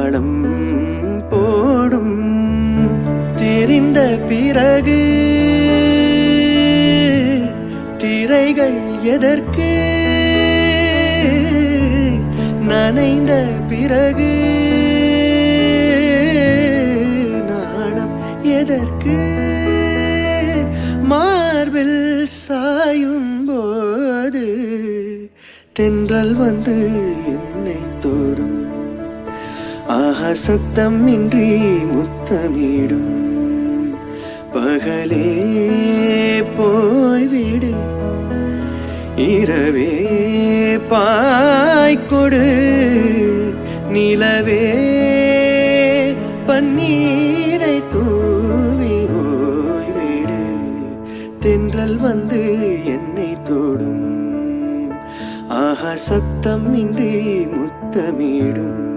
தாளம் போடும். தெரிந்த பிறகு திரைகள் எதற்கு, நனைந்த பிறகு நாணம் எதற்கு. மார்பில் சாயும் போது தென்றல் வந்து என்னை தொடும். ஆஹா சத்தம் இன்றி முத்தமிடும். பகலே போய்விடு, இரவே பாய்கொடு, நிலவே பன்னீரை தூவி ஓய்விடு. தென்றல் வந்து என்னை தொடும். ஆஹா சத்தம் இன்றி முத்தமிடும்.